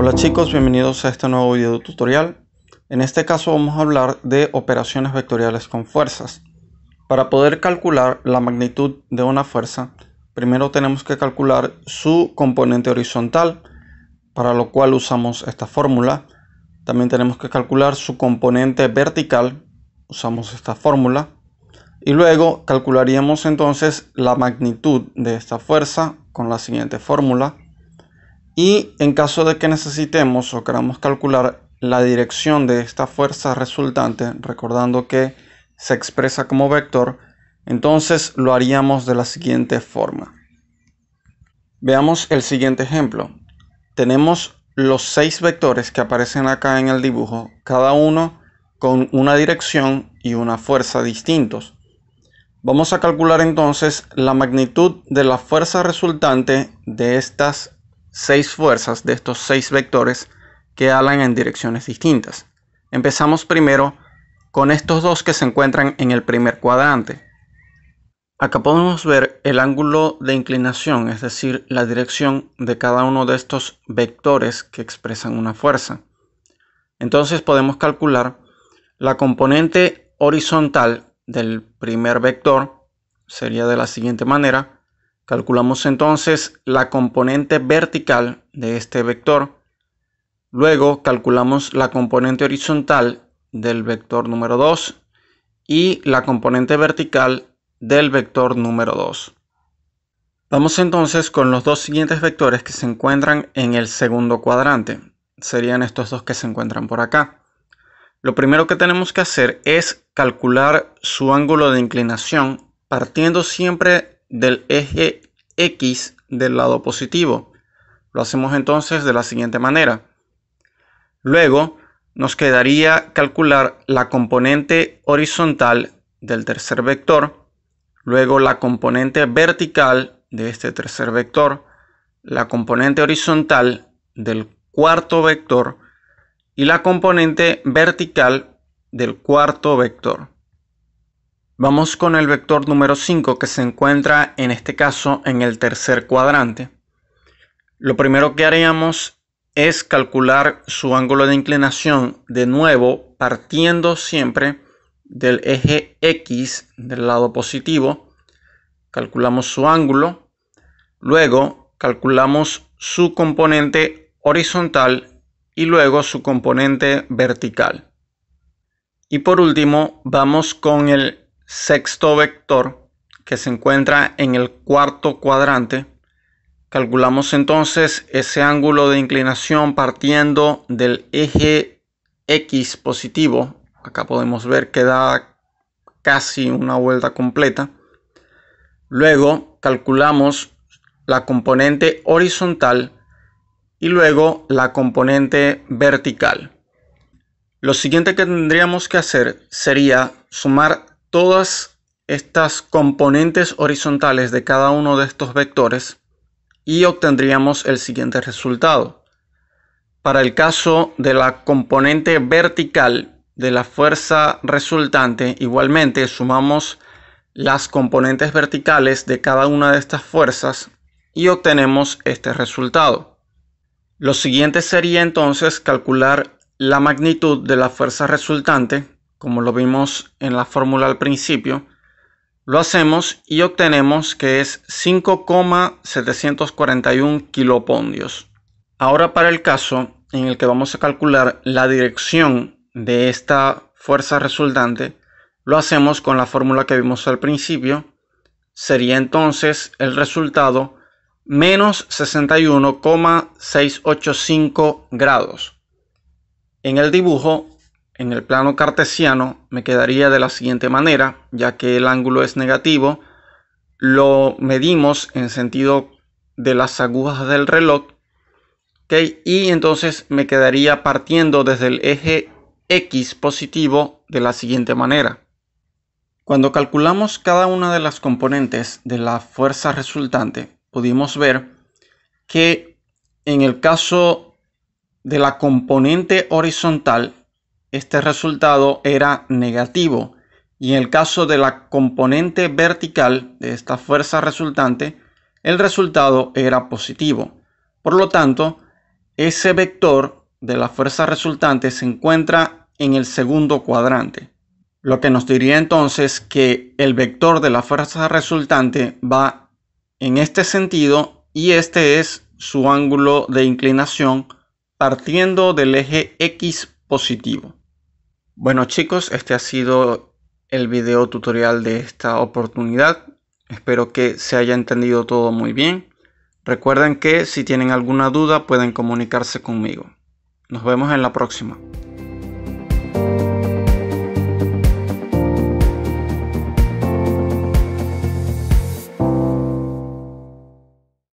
Hola chicos, bienvenidos a este nuevo video tutorial. En este caso vamos a hablar de operaciones vectoriales con fuerzas. Para poder calcular la magnitud de una fuerza, primero tenemos que calcular su componente horizontal, para lo cual usamos esta fórmula. También tenemos que calcular su componente vertical, usamos esta fórmula. Y luego calcularíamos entonces la magnitud de esta fuerza con la siguiente fórmula. Y en caso de que necesitemos o queramos calcular la dirección de esta fuerza resultante, recordando que se expresa como vector, entonces lo haríamos de la siguiente forma. Veamos el siguiente ejemplo. Tenemos los 6 vectores que aparecen acá en el dibujo, cada uno con una dirección y una fuerza distintos. Vamos a calcular entonces la magnitud de la fuerza resultante de estas 6 fuerzas, de estos 6 vectores que alan en direcciones distintas. Empezamos primero con estos dos que se encuentran en el primer cuadrante. Acá podemos ver el ángulo de inclinación, es decir, la dirección de cada uno de estos vectores que expresan una fuerza. Entonces podemos calcular la componente horizontal del primer vector, sería de la siguiente manera. Calculamos entonces la componente vertical de este vector. Luego calculamos la componente horizontal del vector número 2 y la componente vertical del vector número 2. Vamos entonces con los dos siguientes vectores que se encuentran en el segundo cuadrante. Serían estos dos que se encuentran por acá. Lo primero que tenemos que hacer es calcular su ángulo de inclinación partiendo siempre del eje X del lado positivo. Lo hacemos entonces de la siguiente manera. Luego nos quedaría calcular la componente horizontal del tercer vector, luego la componente vertical de este tercer vector, la componente horizontal del cuarto vector y la componente vertical del cuarto vector. Vamos con el vector número 5 que se encuentra en este caso en el tercer cuadrante. Lo primero que haríamos es calcular su ángulo de inclinación de nuevo partiendo siempre del eje X del lado positivo. Calculamos su ángulo, luego calculamos su componente horizontal y luego su componente vertical. Y por último vamos con el sexto vector que se encuentra en el cuarto cuadrante. Calculamos entonces ese ángulo de inclinación partiendo del eje X positivo. Acá podemos ver que da casi una vuelta completa. Luego calculamos la componente horizontal y luego la componente vertical. Lo siguiente que tendríamos que hacer sería sumar todas estas componentes horizontales de cada uno de estos vectores y obtendríamos el siguiente resultado. Para el caso de la componente vertical de la fuerza resultante, igualmente sumamos las componentes verticales de cada una de estas fuerzas y obtenemos este resultado. Lo siguiente sería entonces calcular la magnitud de la fuerza resultante, como lo vimos en la fórmula al principio. Lo hacemos y obtenemos que es 5,741 kilopondios. Ahora para el caso en el que vamos a calcular la dirección de esta fuerza resultante, lo hacemos con la fórmula que vimos al principio. Sería entonces el resultado menos 61,685 grados. En el dibujo, en el plano cartesiano, me quedaría de la siguiente manera, ya que el ángulo es negativo. Lo medimos en sentido de las agujas del reloj, ¿okay? Y entonces me quedaría partiendo desde el eje X positivo de la siguiente manera. Cuando calculamos cada una de las componentes de la fuerza resultante, pudimos ver que en el caso de la componente horizontal, este resultado era negativo, y en el caso de la componente vertical de esta fuerza resultante, el resultado era positivo. Por lo tanto, ese vector de la fuerza resultante se encuentra en el segundo cuadrante, lo que nos diría entonces que el vector de la fuerza resultante va en este sentido y este es su ángulo de inclinación partiendo del eje X positivo. Bueno chicos, este ha sido el video tutorial de esta oportunidad. Espero que se haya entendido todo muy bien. Recuerden que si tienen alguna duda pueden comunicarse conmigo. Nos vemos en la próxima.